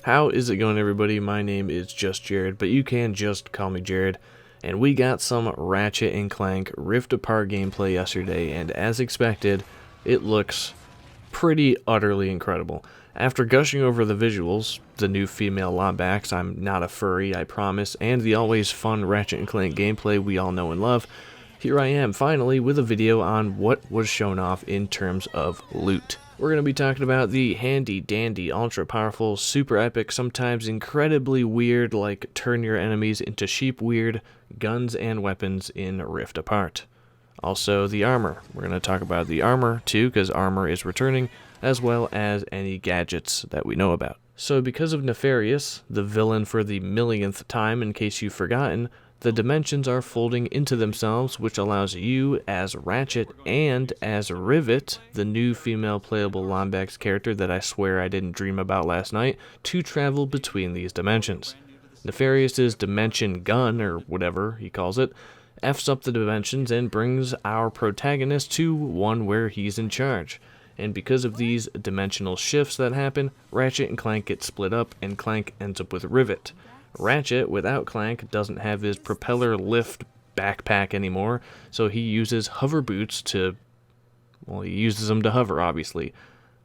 How is it going, everybody? My name is just Jared, but you can just call me Jared. And we got some Ratchet and Clank Rift Apart gameplay yesterday, and as expected, it looks pretty utterly incredible. After gushing over the visuals, the new female lobbacks, I'm not a furry, I promise, and the always fun Ratchet and Clank gameplay we all know and love, here I am finally with a video on what was shown off in terms of loot. We're going to be talking about the handy dandy, ultra powerful, super epic, sometimes incredibly weird, like turn your enemies into sheep weird, guns and weapons in Rift Apart. Also the armor. We're going to talk about the armor too, because armor is returning, as well as any gadgets that we know about. So because of Nefarious, the villain for the millionth time in case you've forgotten, the dimensions are folding into themselves, which allows you, as Ratchet and as Rivet, the new female playable Lombax character that I swear I didn't dream about last night, to travel between these dimensions. Nefarious's dimension gun, or whatever he calls it, F's up the dimensions and brings our protagonist to one where he's in charge. And because of these dimensional shifts that happen, Ratchet and Clank get split up, and Clank ends up with Rivet. Ratchet, without Clank, doesn't have his propeller lift backpack anymore, so he uses hover boots to, well, he uses them to hover, obviously.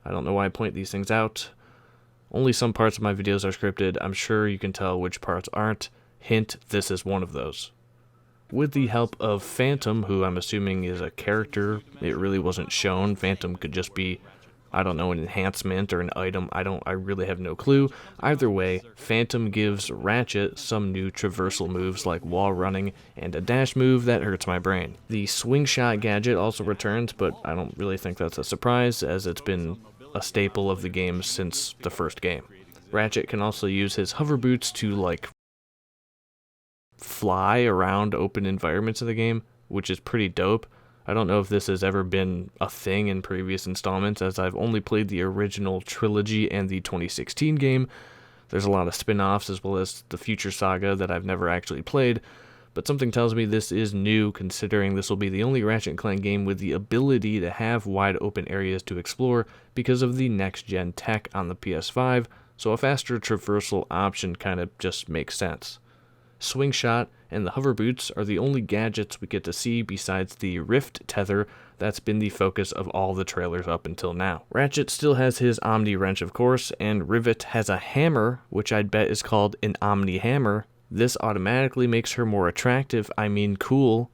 I don't know why I point these things out. Only some parts of my videos are scripted. I'm sure you can tell which parts aren't. Hint, this is one of those. With the help of Phantom, who I'm assuming is a character, it really wasn't shown. Phantom could just be, I don't know, an enhancement or an item. I really have no clue. Either way, Phantom gives Ratchet some new traversal moves like wall running and a dash move that hurts my brain. The swing shot gadget also returns, but I don't really think that's a surprise, as it's been a staple of the game since the first game. Ratchet can also use his hover boots to, like, fly around open environments of the game, which is pretty dope. I don't know if this has ever been a thing in previous installments, as I've only played the original trilogy and the 2016 game. There's a lot of spin-offs as well as the future saga that I've never actually played, but something tells me this is new, considering this will be the only Ratchet & Clank game with the ability to have wide open areas to explore because of the next-gen tech on the PS5, so a faster traversal option kind of just makes sense. Swing shot and the hover boots are the only gadgets we get to see besides the Rift tether that's been the focus of all the trailers up until now. Ratchet still has his Omni wrench, of course, and Rivet has a hammer, which I'd bet is called an Omni hammer. This automatically makes her more attractive. I mean cool.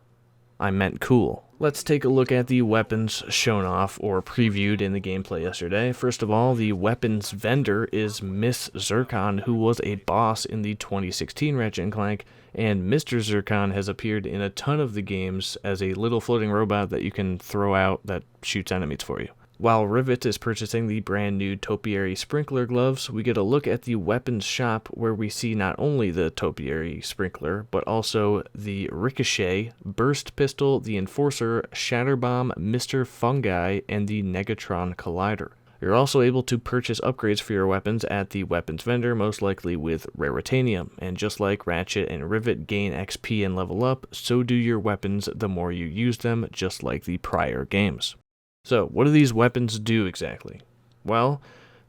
I meant cool. Let's take a look at the weapons shown off or previewed in the gameplay yesterday. First of all, the weapons vendor is Miss Zircon, who was a boss in the 2016 Ratchet & Clank, and Mr. Zircon has appeared in a ton of the games as a little floating robot that you can throw out that shoots enemies for you. While Rivet is purchasing the brand new topiary sprinkler gloves, we get a look at the weapons shop where we see not only the topiary sprinkler, but also the ricochet, burst pistol, the enforcer, shatter bomb, Mr. Fungi, and the Negatron collider. You're also able to purchase upgrades for your weapons at the weapons vendor, most likely with Raritanium, and just like Ratchet and Rivet gain XP and level up, so do your weapons the more you use them, just like the prior games. So, what do these weapons do exactly? Well,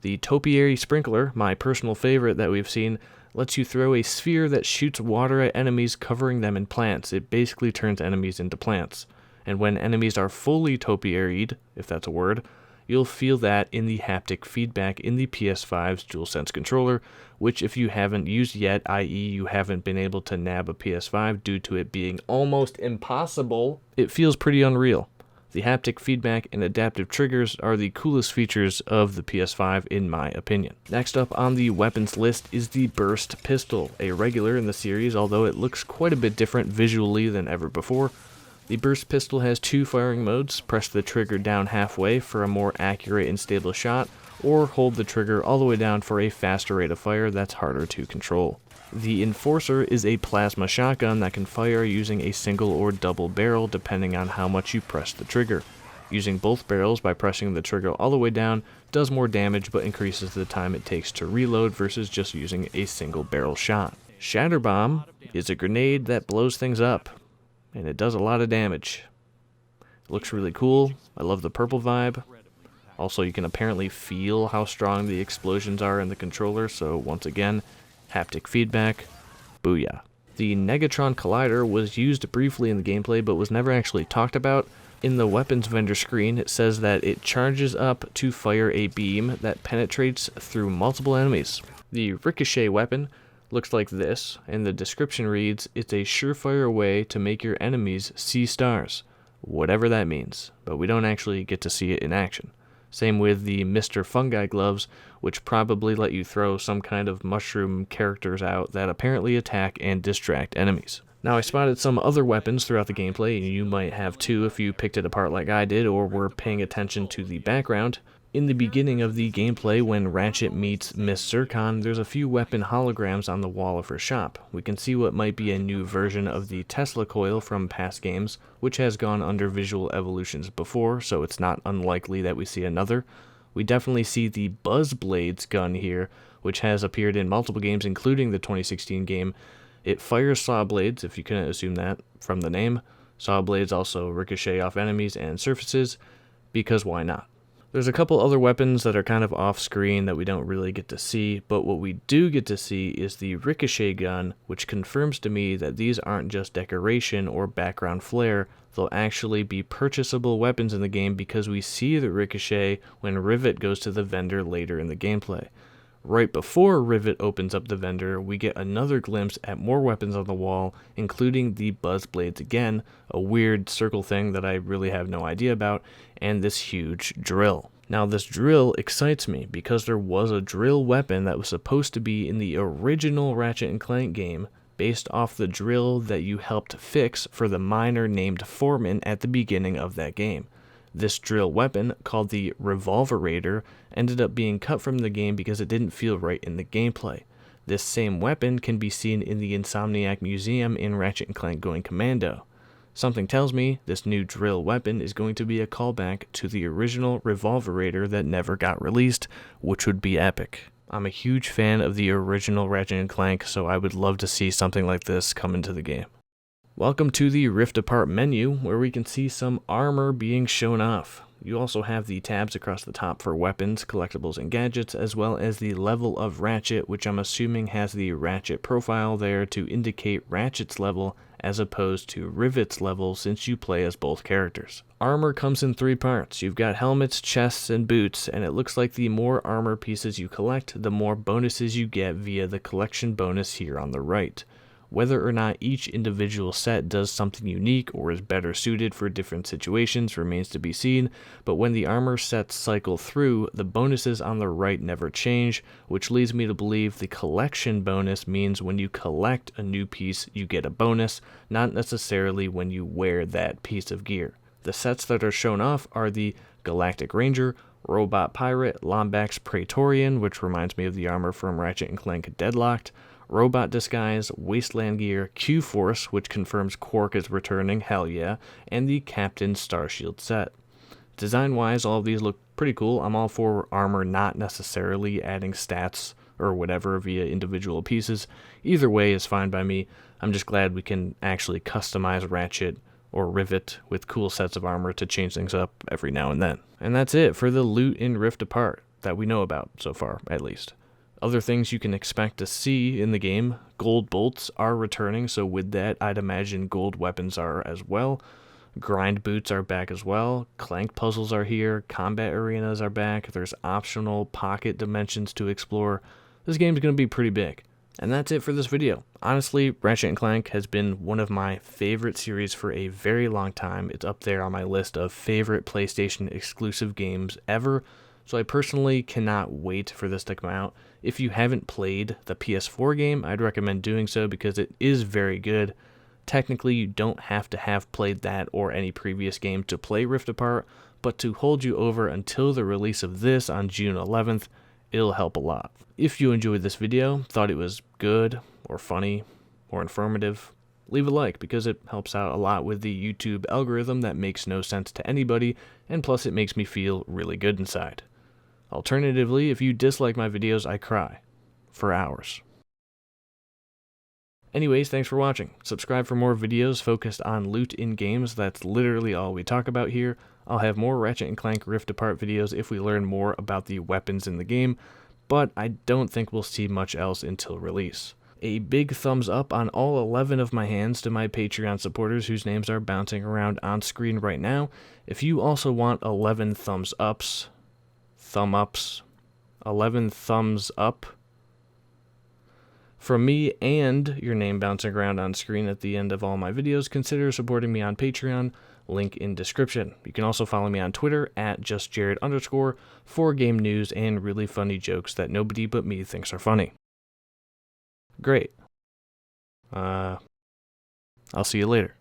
the Topiary Sprinkler, my personal favorite that we've seen, lets you throw a sphere that shoots water at enemies, covering them in plants. It basically turns enemies into plants. And when enemies are fully topiaried, if that's a word, you'll feel that in the haptic feedback in the PS5's DualSense controller, which if you haven't used yet, i.e. you haven't been able to nab a PS5 due to it being almost impossible, it feels pretty unreal. The haptic feedback and adaptive triggers are the coolest features of the PS5 in my opinion. Next up on the weapons list is the burst pistol, a regular in the series, although it looks quite a bit different visually than ever before. The burst pistol has two firing modes: press the trigger down halfway for a more accurate and stable shot, or hold the trigger all the way down for a faster rate of fire that's harder to control. The Enforcer is a plasma shotgun that can fire using a single or double barrel depending on how much you press the trigger. Using both barrels by pressing the trigger all the way down does more damage but increases the time it takes to reload versus just using a single barrel shot. Shatter Bomb is a grenade that blows things up, and it does a lot of damage. It looks really cool. I love the purple vibe. Also, you can apparently feel how strong the explosions are in the controller, so once again, haptic feedback, booyah. The Negatron Collider was used briefly in the gameplay, but was never actually talked about. In the weapons vendor screen, it says that it charges up to fire a beam that penetrates through multiple enemies. The Ricochet weapon looks like this, and the description reads, "It's a surefire way to make your enemies see stars." Whatever that means, but we don't actually get to see it in action. Same with the Mr. Fungi gloves, which probably let you throw some kind of mushroom characters out that apparently attack and distract enemies. Now, I spotted some other weapons throughout the gameplay, and you might have too if you picked it apart like I did or were paying attention to the background. In the beginning of the gameplay, when Ratchet meets Miss Zircon, there's a few weapon holograms on the wall of her shop. We can see what might be a new version of the Tesla coil from past games, which has gone under visual evolutions before, so it's not unlikely that we see another. We definitely see the Buzzblades gun here, which has appeared in multiple games, including the 2016 game. It fires saw blades, if you couldn't assume that from the name. Saw blades also ricochet off enemies and surfaces, because why not? There's a couple other weapons that are kind of off screen that we don't really get to see, but what we do get to see is the Ricochet gun, which confirms to me that these aren't just decoration or background flair. They'll actually be purchasable weapons in the game because we see the Ricochet when Rivet goes to the vendor later in the gameplay. Right before Rivet opens up the vendor, we get another glimpse at more weapons on the wall, including the Buzzblades again, a weird circle thing that I really have no idea about, and this huge drill. Now, this drill excites me because there was a drill weapon that was supposed to be in the original Ratchet and Clank game, based off the drill that you helped fix for the miner named Foreman at the beginning of that game. This drill weapon, called the Revolverator, ended up being cut from the game because it didn't feel right in the gameplay. This same weapon can be seen in the Insomniac Museum in Ratchet & Clank Going Commando. Something tells me this new drill weapon is going to be a callback to the original Revolverator that never got released, which would be epic. I'm a huge fan of the original Ratchet & Clank, so I would love to see something like this come into the game. Welcome to the Rift Apart menu, where we can see some armor being shown off. You also have the tabs across the top for weapons, collectibles, and gadgets, as well as the level of Ratchet, which I'm assuming has the Ratchet profile there to indicate Ratchet's level as opposed to Rivet's level since you play as both characters. Armor comes in three parts. You've got helmets, chests, and boots, and it looks like the more armor pieces you collect, the more bonuses you get via the collection bonus here on the right. Whether or not each individual set does something unique or is better suited for different situations remains to be seen, but when the armor sets cycle through, the bonuses on the right never change, which leads me to believe the collection bonus means when you collect a new piece, you get a bonus, not necessarily when you wear that piece of gear. The sets that are shown off are the Galactic Ranger, Robot Pirate, Lombax Praetorian, which reminds me of the armor from Ratchet & Clank Deadlocked, Robot Disguise, Wasteland Gear, Q-Force, which confirms Quark is returning, hell yeah, and the Captain Starshield set. Design-wise, all of these look pretty cool. I'm all for armor not necessarily adding stats or whatever via individual pieces. Either way is fine by me. I'm just glad we can actually customize Ratchet or Rivet with cool sets of armor to change things up every now and then. And that's it for the loot in Rift Apart, that we know about so far, at least. Other things you can expect to see in the game, gold bolts are returning, so with that, I'd imagine gold weapons are as well. Grind boots are back as well. Clank puzzles are here. Combat arenas are back. There's optional pocket dimensions to explore. This game's going to be pretty big. And that's it for this video. Honestly, Ratchet & Clank has been one of my favorite series for a very long time. It's up there on my list of favorite PlayStation exclusive games ever. So I personally cannot wait for this to come out. If you haven't played the PS4 game, I'd recommend doing so because it is very good. Technically, you don't have to have played that or any previous game to play Rift Apart, but to hold you over until the release of this on June 11th, it'll help a lot. If you enjoyed this video, thought it was good or funny or informative, leave a like because it helps out a lot with the YouTube algorithm that makes no sense to anybody, and plus it makes me feel really good inside. Alternatively, if you dislike my videos, I cry for hours. Anyways, thanks for watching. Subscribe for more videos focused on loot in games. That's literally all we talk about here. I'll have more Ratchet and Clank Rift Apart videos if we learn more about the weapons in the game, but I don't think we'll see much else until release. A big thumbs up on all 11 of my hands to my Patreon supporters whose names are bouncing around on screen right now. If you also want 11 thumbs ups, 11 thumbs up from me and your name bouncing around on screen at the end of all my videos, consider supporting me on Patreon, link in description. You can also follow me on Twitter at justjared_ for game news and really funny jokes that nobody but me thinks are funny. Great. I'll see you later.